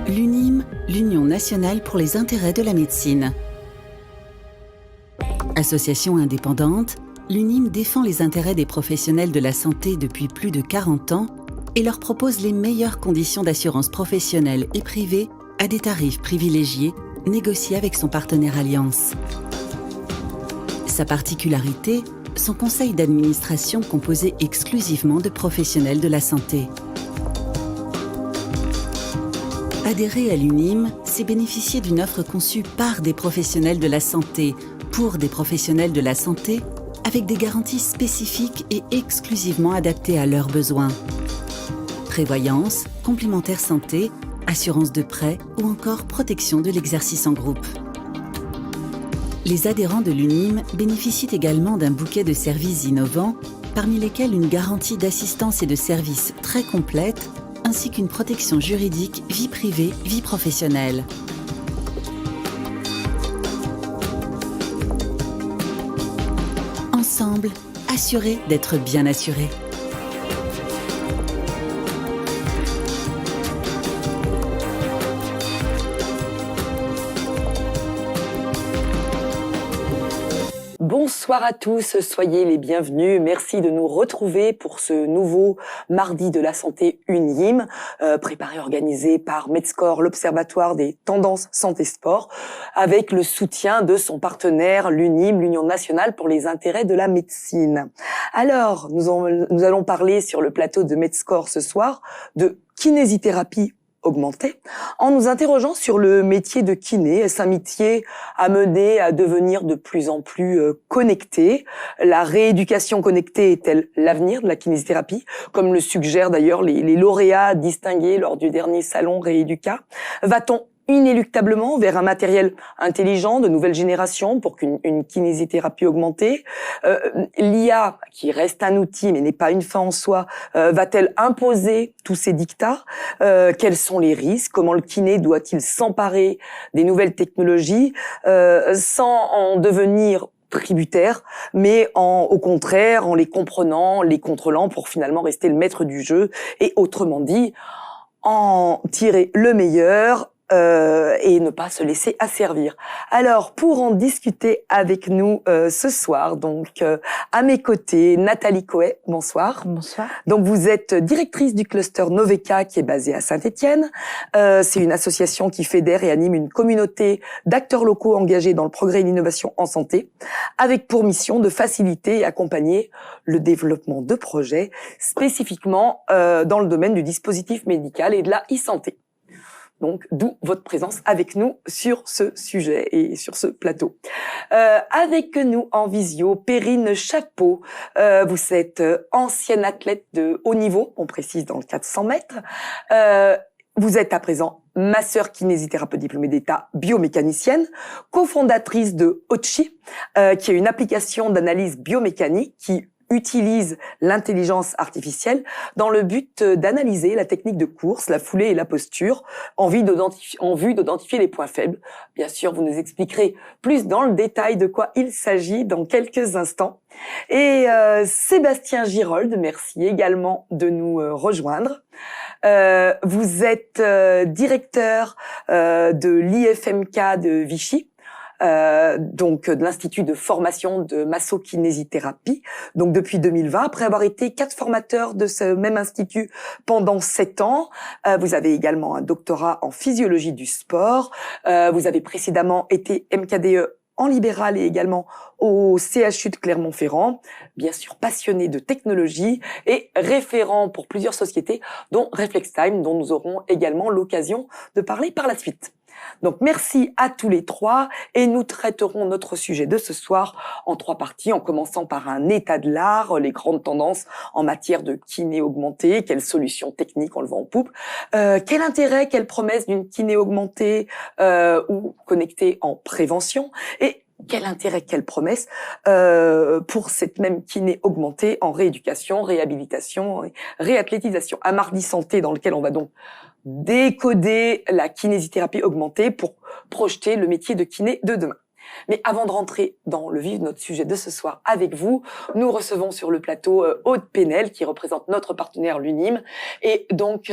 L'UNIM, l'Union nationale pour les intérêts de la médecine. Association indépendante, l'UNIM défend les intérêts des professionnels de la santé depuis plus de 40 ans et leur propose les meilleures conditions d'assurance professionnelle et privée à des tarifs privilégiés négociés avec son partenaire Allianz. Sa particularité, son conseil d'administration composé exclusivement de professionnels de la santé. Adhérer à l'UNIM, c'est bénéficier d'une offre conçue par des professionnels de la santé, pour des professionnels de la santé, avec des garanties spécifiques et exclusivement adaptées à leurs besoins. Prévoyance, complémentaire santé, assurance de prêt ou encore protection de l'exercice en groupe. Les adhérents de l'UNIM bénéficient également d'un bouquet de services innovants, parmi lesquels une garantie d'assistance et de services très complète, ainsi qu'une protection juridique vie privée, vie professionnelle. Ensemble, assurés d'être bien assurés. Bonsoir à tous, soyez les bienvenus. Merci de nous retrouver pour ce nouveau mardi de la santé UNIM, préparé et organisé par Medscore, l'Observatoire des tendances santé-sport, avec le soutien de son partenaire, l'UNIM, l'Union nationale pour les intérêts de la médecine. Alors, nous allons parler sur le plateau de Medscore ce soir de kinésithérapie augmenter, en nous interrogeant sur le métier de kiné. Est-ce un métier amené à devenir de plus en plus connecté? La rééducation connectée est-elle l'avenir de la kinésithérapie, comme le suggèrent d'ailleurs les lauréats distingués lors du dernier salon Rééduca? Va-t-on inéluctablement vers un matériel intelligent de nouvelle génération pour qu'une kinésithérapie augmentée, l'IA, qui reste un outil mais n'est pas une fin en soi, va-t-elle imposer tous ces dictats? Quels sont les risques? Comment le kiné doit-il s'emparer des nouvelles technologies sans en devenir tributaire, mais au contraire en les comprenant, les contrôlant pour finalement rester le maître du jeu et autrement dit en tirer le meilleur et ne pas se laisser asservir. Alors, pour en discuter avec nous ce soir, donc à mes côtés, Nathalie Coët, bonsoir. Bonsoir. Donc, vous êtes directrice du cluster Noveka qui est basé à Saint-Étienne. C'est une association qui fédère et anime une communauté d'acteurs locaux engagés dans le progrès et l'innovation en santé, avec pour mission de faciliter et accompagner le développement de projets spécifiquement dans le domaine du dispositif médical et de la e-santé. Donc, d'où votre présence avec nous sur ce sujet et sur ce plateau. Avec nous en visio, Perrine Chapeau. Vous êtes ancienne athlète de haut niveau, on précise dans le 400 mètres. Vous êtes à présent masseur kinésithérapeute diplômée d'État biomécanicienne, cofondatrice de Ochi, qui est une application d'analyse biomécanique qui utilise l'intelligence artificielle dans le but d'analyser la technique de course, la foulée et la posture en vue d'identifier les points faibles. Bien sûr, vous nous expliquerez plus dans le détail de quoi il s'agit dans quelques instants. Et Sébastien Girold, merci également de nous rejoindre. Vous êtes directeur de l'IFMK de Vichy. Donc de l'Institut de formation de massokinésithérapie, donc depuis 2020, après avoir été 4 formateurs de ce même institut pendant 7 ans. Vous avez également un doctorat en physiologie du sport. Vous avez précédemment été MKDE en libéral et également au CHU de Clermont-Ferrand, bien sûr passionné de technologie et référent pour plusieurs sociétés, dont ReflexTime, dont nous aurons également l'occasion de parler par la suite. Donc merci à tous les trois et nous traiterons notre sujet de ce soir en 3 parties, en commençant par un état de l'art, les grandes tendances en matière de kiné augmentée, quelles solutions techniques on le vend en poupe, quel intérêt, quelle promesse d'une kiné augmentée ou connectée en prévention et quel intérêt, quelle promesse pour cette même kiné augmentée en rééducation, réhabilitation et réathlétisation. Un mardi santé dans lequel on va donc décoder la kinésithérapie augmentée pour projeter le métier de kiné de demain. Mais avant de rentrer dans le vif de notre sujet de ce soir avec vous, nous recevons sur le plateau Aude Penel, qui représente notre partenaire l'UNIM. Et donc,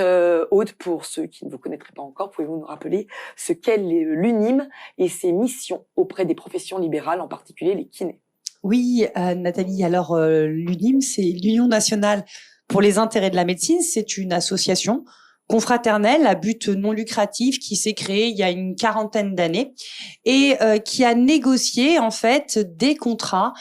Aude, pour ceux qui ne vous connaîtraient pas encore, pouvez-vous nous rappeler ce qu'est l'UNIM et ses missions auprès des professions libérales, en particulier les kinés? Oui, Nathalie, alors l'UNIM, c'est l'Union nationale pour les intérêts de la médecine. C'est une association confraternelle à but non lucratif qui s'est créée il y a une quarantaine d'années et qui a négocié en fait des contrats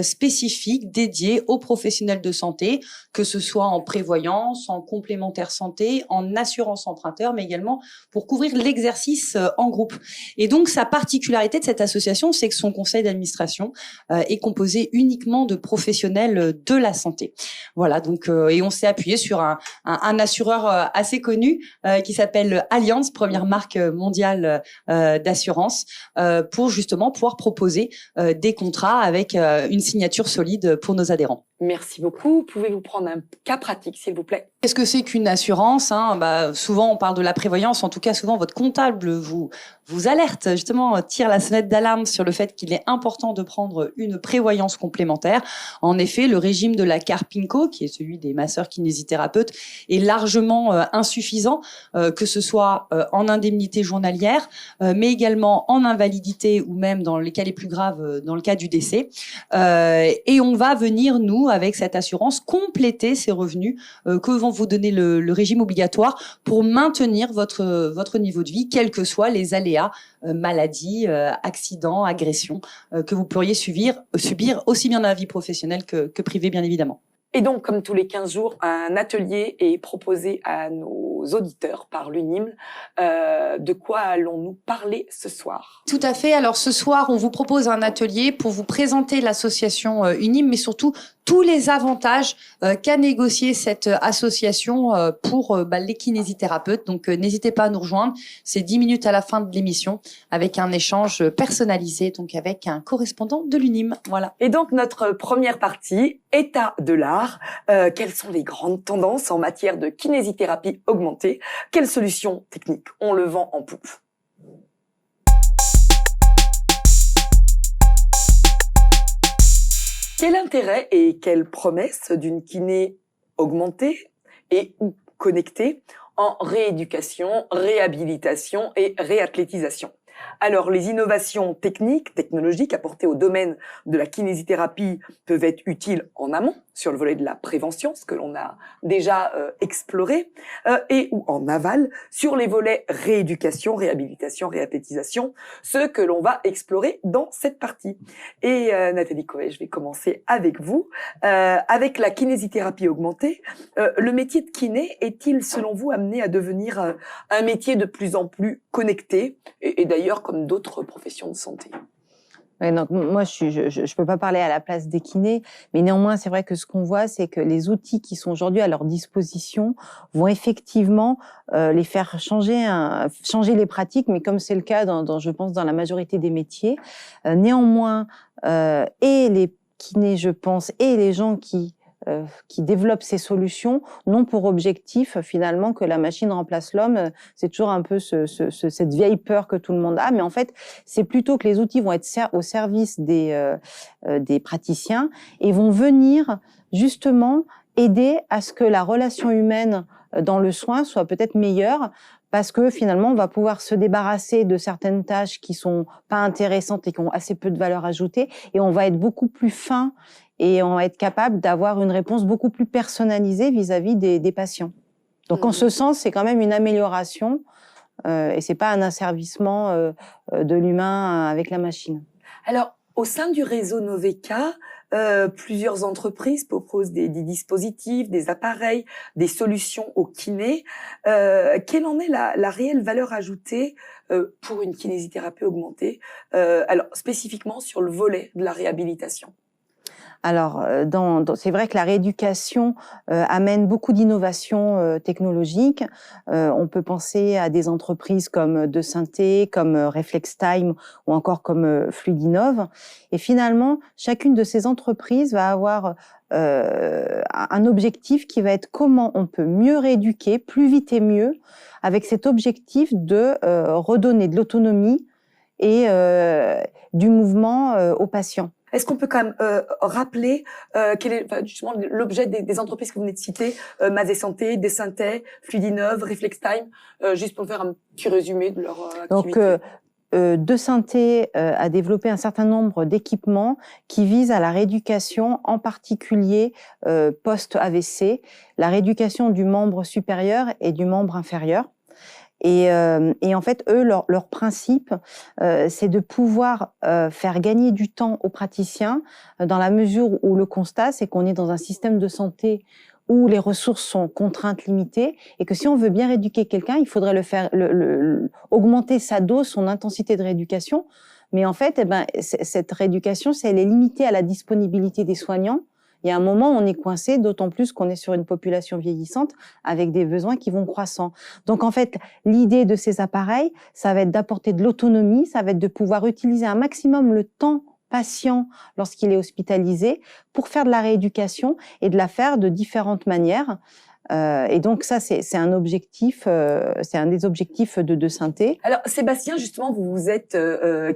spécifiques dédiés aux professionnels de santé, que ce soit en prévoyance, en complémentaire santé, en assurance emprunteur, mais également pour couvrir l'exercice en groupe. Et donc sa particularité de cette association, c'est que son conseil d'administration est composé uniquement de professionnels de la santé. Voilà, donc et on s'est appuyé sur un assureur assez connu qui s'appelle Allianz, première marque mondiale d'assurance, pour justement pouvoir proposer des contrats avec une signature solide pour nos adhérents. Merci beaucoup. Pouvez-vous prendre un cas pratique, s'il vous plaît? Qu'est-ce que c'est qu'une assurance, souvent, on parle de la prévoyance. En tout cas, souvent, votre comptable vous alerte, justement, tire la sonnette d'alarme sur le fait qu'il est important de prendre une prévoyance complémentaire. En effet, le régime de la Carpinco, qui est celui des masseurs kinésithérapeutes, est largement insuffisant, que ce soit en indemnité journalière, mais également en invalidité ou même dans les cas les plus graves, dans le cas du décès. Et on va venir, nous, avec cette assurance, compléter ces revenus que vont vous donner le régime obligatoire pour maintenir votre niveau de vie, quels que soient les aléas, maladies, accidents, agressions que vous pourriez subir aussi bien dans la vie professionnelle que privée, bien évidemment. Et donc, comme tous les 15 jours, un atelier est proposé à nos auditeurs par l'UNIM. De quoi allons-nous parler ce soir? Tout à fait. Alors ce soir, on vous propose un atelier pour vous présenter l'association UNIM, mais surtout tous les avantages qu'a négocié cette association pour les kinésithérapeutes. Donc n'hésitez pas à nous rejoindre. C'est 10 minutes à la fin de l'émission avec un échange personnalisé, donc avec un correspondant de l'UNIM. Voilà. Et donc notre première partie, état de l'art. Quelles sont les grandes tendances en matière de kinésithérapie augmentée? Quelles solutions techniques ont le vent en poupe? Quel intérêt et quelle promesse d'une kiné augmentée et ou connectée en rééducation, réhabilitation et réathlétisation? Alors, les innovations technologiques apportées au domaine de la kinésithérapie peuvent être utiles en amont, sur le volet de la prévention, ce que l'on a déjà exploré, et ou en aval, sur les volets rééducation, réhabilitation, réathlétisation, ce que l'on va explorer dans cette partie. Et Nathalie Coët, je vais commencer avec vous. Avec la kinésithérapie augmentée, le métier de kiné est-il, selon vous, amené à devenir un métier de plus en plus connecté, et d'ailleurs comme d'autres professions de santé? Ouais, donc moi, je peux pas parler à la place des kinés, mais néanmoins, c'est vrai que ce qu'on voit, c'est que les outils qui sont aujourd'hui à leur disposition vont effectivement les faire changer les pratiques, mais comme c'est le cas je pense, dans la majorité des métiers. Néanmoins, et les kinés, je pense, et les gens qui développent ces solutions n'ont pour objectif finalement que la machine remplace l'homme. C'est toujours un peu cette vieille peur que tout le monde a, mais en fait, c'est plutôt que les outils vont être au service des praticiens et vont venir justement aider à ce que la relation humaine dans le soin soit peut-être meilleure, parce que finalement, on va pouvoir se débarrasser de certaines tâches qui sont pas intéressantes et qui ont assez peu de valeur ajoutée, et on va être beaucoup plus fin et on va être capable d'avoir une réponse beaucoup plus personnalisée vis-à-vis des patients. Donc, en ce sens, c'est quand même une amélioration et c'est pas un asservissement de l'humain avec la machine. Alors, au sein du réseau Noveka, plusieurs entreprises proposent des dispositifs, des appareils, des solutions aux kinés. Quelle en est la réelle valeur ajoutée pour une kinésithérapie augmentée, alors spécifiquement sur le volet de la réhabilitation? Alors, c'est vrai que la rééducation amène beaucoup d'innovations technologiques. On peut penser à des entreprises comme De Synthé, comme ReflexTime ou encore comme Fluidinov. Et finalement, chacune de ces entreprises va avoir un objectif qui va être comment on peut mieux rééduquer, plus vite et mieux, avec cet objectif de redonner de l'autonomie et du mouvement au patient. Est-ce qu'on peut quand même rappeler quel est justement l'objet des entreprises que vous venez de citer, Mazé Santé, Desynthé, Fluidinov, Reflextime, juste pour faire un petit résumé de leur activité. Donc, Desynthé a développé un certain nombre d'équipements qui visent à la rééducation, en particulier post-AVC, la rééducation du membre supérieur et du membre inférieur. Et en fait, eux, leur principe, c'est de pouvoir faire gagner du temps aux praticiens dans la mesure où le constat, c'est qu'on est dans un système de santé où les ressources sont contraintes, limitées, et que si on veut bien rééduquer quelqu'un, il faudrait augmenter sa dose, son intensité de rééducation. Mais en fait, cette rééducation, elle est limitée à la disponibilité des soignants. Il y a un moment où on est coincé, d'autant plus qu'on est sur une population vieillissante avec des besoins qui vont croissant. Donc en fait, l'idée de ces appareils, ça va être d'apporter de l'autonomie, ça va être de pouvoir utiliser un maximum le temps patient lorsqu'il est hospitalisé pour faire de la rééducation et de la faire de différentes manières. Et donc ça, c'est un objectif, c'est un des objectifs de Desynthé. Alors Sébastien, justement, vous êtes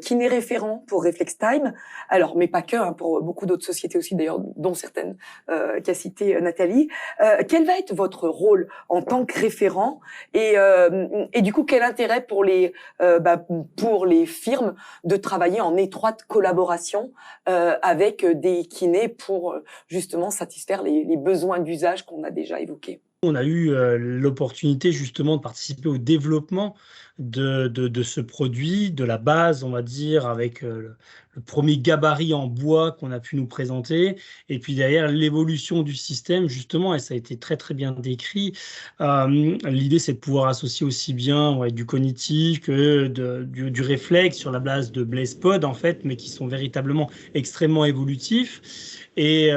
kiné référent pour Reflextime. Alors, mais pas que, hein, pour beaucoup d'autres sociétés aussi, d'ailleurs, dont certaines qu'a cité Nathalie. Quel va être votre rôle en tant que référent et du coup, quel intérêt pour les firmes de travailler en étroite collaboration avec des kinés pour justement satisfaire les besoins d'usage qu'on a déjà évoqués? On a eu l'opportunité justement de participer au développement de ce produit, de la base, on va dire, avec le premier gabarit en bois qu'on a pu nous présenter, et puis derrière l'évolution du système, justement, et ça a été très très bien décrit. L'idée, c'est de pouvoir associer aussi bien du cognitif que du réflexe sur la base de Blaise Pod, en fait, mais qui sont véritablement extrêmement évolutifs. Et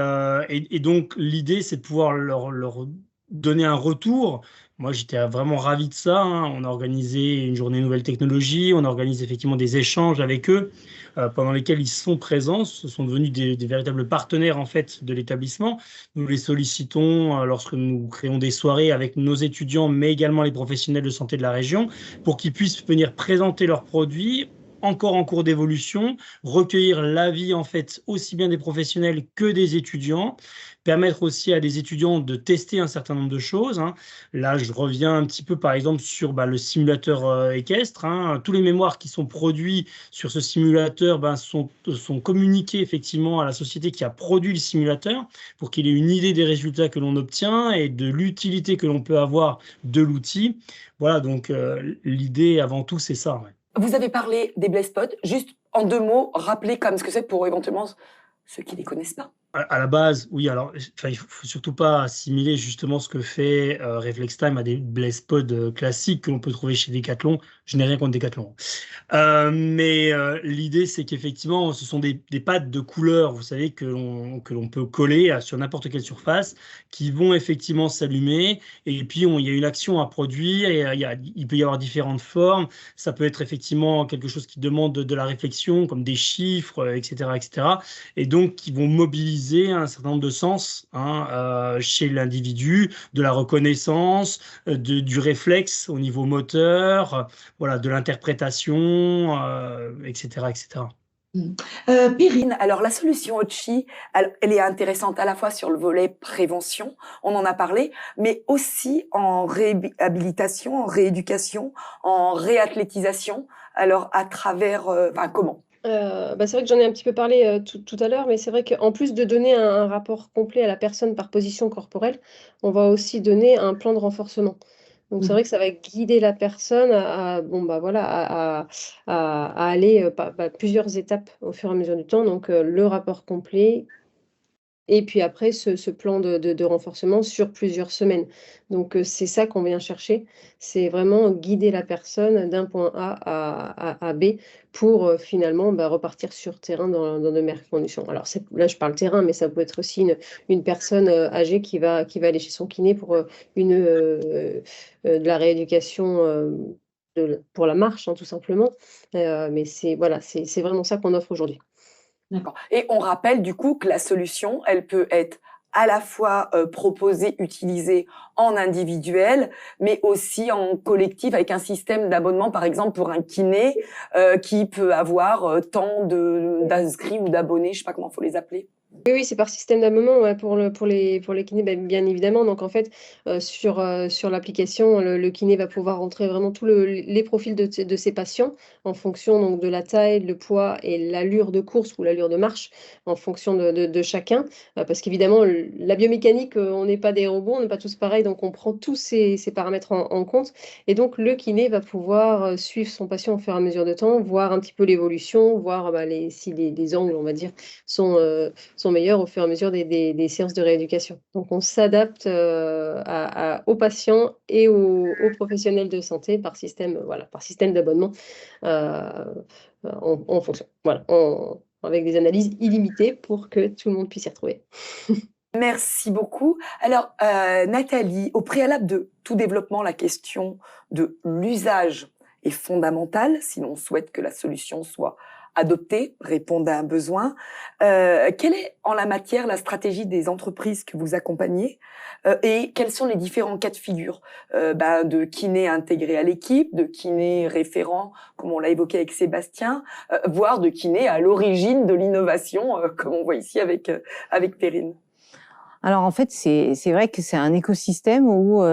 donc, l'idée, c'est de pouvoir leur donner un retour. Moi, j'étais vraiment ravi de ça, hein. On a organisé une journée nouvelles technologies, on organise effectivement des échanges avec eux pendant lesquels ils sont présents. Ce sont devenus des véritables partenaires en fait de l'établissement. Nous les sollicitons lorsque nous créons des soirées avec nos étudiants, mais également les professionnels de santé de la région, pour qu'ils puissent venir présenter leurs produits encore en cours d'évolution, recueillir l'avis en fait aussi bien des professionnels que des étudiants, permettre aussi à des étudiants de tester un certain nombre de choses, hein. Là, je reviens un petit peu par exemple sur le simulateur équestre, hein. Tous les mémoires qui sont produits sur ce simulateur sont communiqués effectivement à la société qui a produit le simulateur pour qu'il ait une idée des résultats que l'on obtient et de l'utilité que l'on peut avoir de l'outil. Voilà, donc l'idée avant tout, c'est ça. Ouais. Vous avez parlé des Blaise Pod. Juste en 2 mots, rappelez quand même ce que c'est pour éventuellement ceux qui ne les connaissent pas. À la base, oui, alors il ne faut surtout pas assimiler justement ce que fait Reflextime à des Blaise Pod classiques que l'on peut trouver chez Decathlon. Je n'ai rien contre Decathlon. Mais l'idée, c'est qu'effectivement, ce sont des pattes de couleur, vous savez, que l'on peut coller sur n'importe quelle surface, qui vont effectivement s'allumer. Et puis, il y a une action à produire, et il peut y avoir différentes formes. Ça peut être effectivement quelque chose qui demande de la réflexion, comme des chiffres, etc., etc. Et donc, qui vont mobiliser un certain nombre de sens chez l'individu, de la reconnaissance, du réflexe au niveau moteur, voilà, de l'interprétation, etc., etc. Perrine, alors la solution Ochi, elle est intéressante à la fois sur le volet prévention, on en a parlé, mais aussi en réhabilitation, en rééducation, en réathlétisation. Alors à travers, comment? C'est vrai que j'en ai un petit peu parlé tout à l'heure, mais c'est vrai qu'en plus de donner un rapport complet à la personne par position corporelle, on va aussi donner un plan de renforcement. Donc c'est vrai que ça va guider la personne à aller plusieurs étapes au fur et à mesure du temps. Donc le rapport complet, et puis après ce plan de renforcement sur plusieurs semaines. Donc c'est ça qu'on vient chercher, c'est vraiment guider la personne d'un point A à B pour finalement repartir sur terrain dans de meilleures conditions. Alors là je parle terrain, mais ça peut être aussi une personne âgée qui va aller chez son kiné pour de la rééducation pour la marche, hein, tout simplement. Mais c'est vraiment ça qu'on offre aujourd'hui. D'accord. Et on rappelle du coup que la solution, elle peut être à la fois proposés, utilisés en individuel, mais aussi en collectif avec un système d'abonnement, par exemple pour un kiné qui peut avoir tant d'inscrits ou d'abonnés, je sais pas comment faut les appeler. Oui, c'est par système d'abonnement, ouais, pour les kinés, bien évidemment. Donc en fait, sur l'application, le kiné va pouvoir rentrer vraiment tous les profils de ses patients en fonction donc de la taille, le poids et l'allure de course ou l'allure de marche en fonction de chacun. Parce qu'évidemment, la biomécanique, on n'est pas des robots, on n'est pas tous pareils, donc on prend tous ces paramètres en compte. Et donc le kiné va pouvoir suivre son patient au fur et à mesure de temps, voir un petit peu l'évolution, voir si les angles, on va dire, sont meilleurs au fur et à mesure des séances de rééducation. Donc on s'adapte aux patients et aux professionnels de santé par système, par système d'abonnement en fonction. Voilà, avec des analyses illimitées pour que tout le monde puisse y retrouver. Merci beaucoup. Alors, Nathalie, au préalable de tout développement, la question de l'usage est fondamentale si l'on souhaite que la solution soit adoptée, réponde à un besoin. Quelle est en la matière la stratégie des entreprises que vous accompagnez et quels sont les différents cas de figure de kiné intégré à l'équipe, de kiné référent, comme on l'a évoqué avec Sébastien, voire de kiné à l'origine de l'innovation, comme on voit ici avec Perrine? Alors en fait, c'est vrai que c'est un écosystème où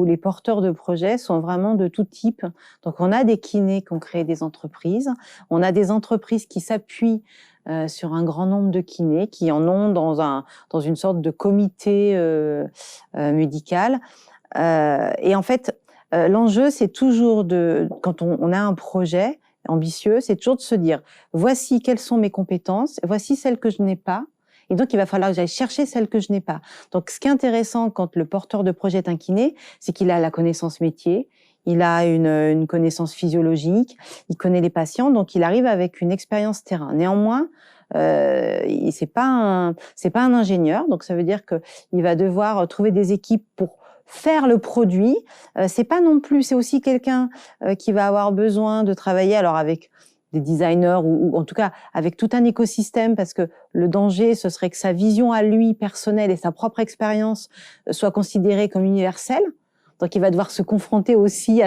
les porteurs de projets sont vraiment de tout type. Donc on a des kinés qui ont créé des entreprises, on a des entreprises qui s'appuient sur un grand nombre de kinés, qui en ont dans une sorte de comité médical. Et en fait, l'enjeu, c'est toujours quand on a un projet ambitieux, c'est toujours de se dire, voici quelles sont mes compétences, voici celles que je n'ai pas. Et donc, il va falloir que j'aille chercher celles que je n'ai pas. Donc, ce qui est intéressant quand le porteur de projet est un kiné, c'est qu'il a la connaissance métier, il a une connaissance physiologique, il connaît les patients, donc il arrive avec une expérience terrain. Néanmoins, c'est pas un ingénieur, donc ça veut dire que il va devoir trouver des équipes pour faire le produit. C'est aussi quelqu'un qui va avoir besoin de travailler alors avec des designers ou en tout cas avec tout un écosystème, parce que le danger, ce serait que sa vision à lui personnelle et sa propre expérience soient considérées comme universelles. Donc, il va devoir se confronter aussi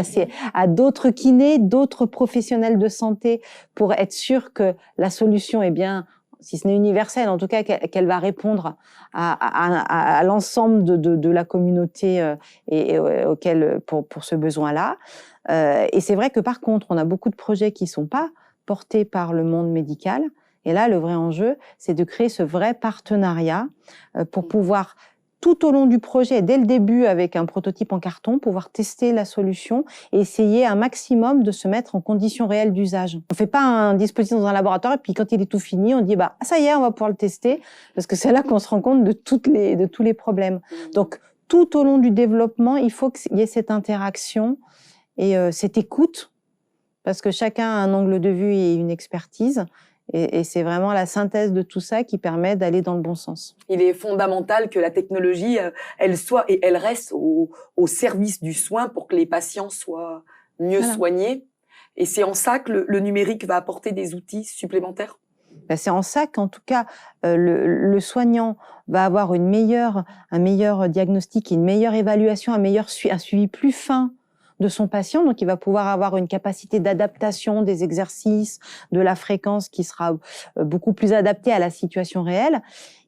à d'autres kinés, d'autres professionnels de santé pour être sûr que la solution est bien, si ce n'est universelle, en tout cas qu'elle va répondre à l'ensemble de la communauté pour ce besoin-là. Et c'est vrai que par contre, on a beaucoup de projets qui sont pas portés par le monde médical. Et là, le vrai enjeu, c'est de créer ce vrai partenariat pour pouvoir, tout au long du projet, dès le début, avec un prototype en carton, pouvoir tester la solution et essayer un maximum de se mettre en conditions réelles d'usage. On fait pas un dispositif dans un laboratoire et puis quand il est tout fini, on dit ça y est, on va pouvoir le tester, parce que c'est là qu'on se rend compte de tous les problèmes. Donc, tout au long du développement, il faut qu'il y ait cette interaction et cette écoute, parce que chacun a un angle de vue et une expertise. Et c'est vraiment la synthèse de tout ça qui permet d'aller dans le bon sens. Il est fondamental que la technologie, elle soit et elle reste au service du soin pour que les patients soient mieux soignés. Et c'est en ça que le numérique va apporter des outils supplémentaires. C'est en ça qu'en tout cas, le soignant va avoir un meilleur diagnostic, une meilleure évaluation, un suivi plus fin de son patient, donc il va pouvoir avoir une capacité d'adaptation des exercices, de la fréquence qui sera beaucoup plus adaptée à la situation réelle.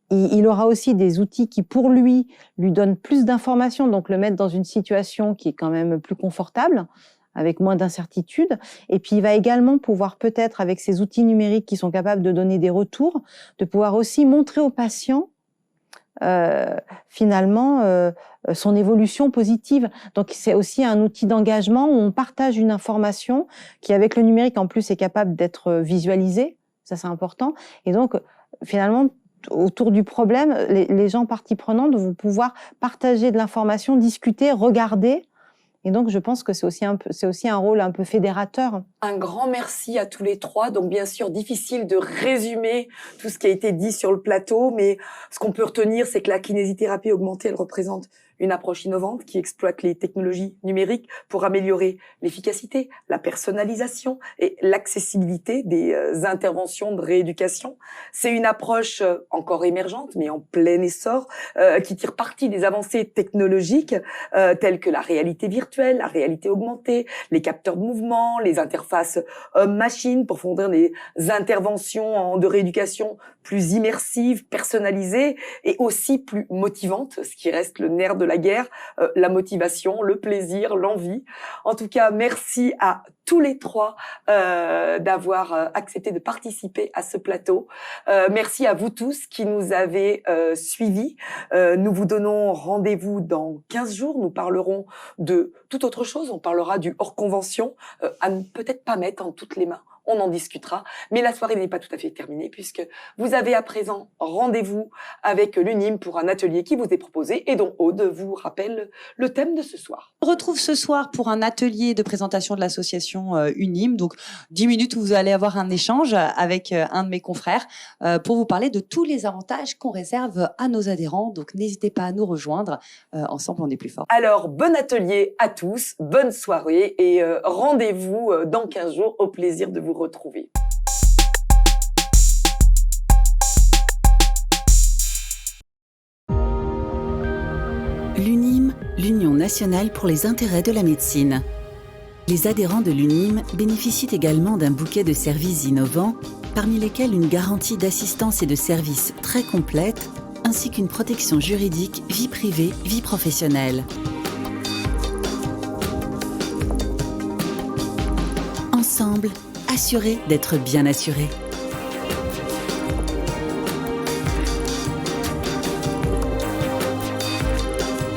Il aura aussi des outils qui, pour lui donnent plus d'informations, donc le mettre dans une situation qui est quand même plus confortable, avec moins d'incertitude. Et puis, il va également pouvoir peut-être, avec ces outils numériques qui sont capables de donner des retours, de pouvoir aussi montrer au patient son évolution positive. Donc c'est aussi un outil d'engagement où on partage une information qui, avec le numérique en plus, est capable d'être visualisée. Ça, c'est important. Et donc finalement, autour du problème, les gens parties prenantes vont pouvoir partager de l'information, discuter, regarder. Et donc, je pense que c'est aussi un rôle un peu fédérateur. Un grand merci à tous les trois. Donc, bien sûr, difficile de résumer tout ce qui a été dit sur le plateau, mais ce qu'on peut retenir, c'est que la kinésithérapie augmentée, elle représente une approche innovante qui exploite les technologies numériques pour améliorer l'efficacité, la personnalisation et l'accessibilité des interventions de rééducation. C'est une approche encore émergente, mais en plein essor, qui tire parti des avancées technologiques telles que la réalité virtuelle, la réalité augmentée, les capteurs de mouvement, les interfaces homme-machine pour fournir des interventions de rééducation plus immersives, personnalisées et aussi plus motivantes, ce qui reste le nerf de la guerre, la motivation, le plaisir, l'envie. En tout cas, merci à tous les trois d'avoir accepté de participer à ce plateau. Merci à vous tous qui nous avez suivis. Nous vous donnons rendez-vous dans 15 jours. Nous parlerons de toute autre chose. On parlera du hors-convention à ne peut-être pas mettre en toutes les mains. On en discutera. Mais la soirée n'est pas tout à fait terminée puisque vous avez à présent rendez-vous avec l'UNIM pour un atelier qui vous est proposé et dont Aude vous rappelle le thème de ce soir. On se retrouve ce soir pour un atelier de présentation de l'association UNIM. Donc, 10 minutes où vous allez avoir un échange avec un de mes confrères pour vous parler de tous les avantages qu'on réserve à nos adhérents. Donc, n'hésitez pas à nous rejoindre. Ensemble, on est plus fort. Alors, bon atelier à tous, bonne soirée et rendez-vous dans 15 jours. Au plaisir de vous retrouver. L'UNIM, l'Union nationale pour les intérêts de la médecine. Les adhérents de l'UNIM bénéficient également d'un bouquet de services innovants, parmi lesquels une garantie d'assistance et de services très complète, ainsi qu'une protection juridique vie privée, vie professionnelle. Ensemble, assurés d'être bien assurés.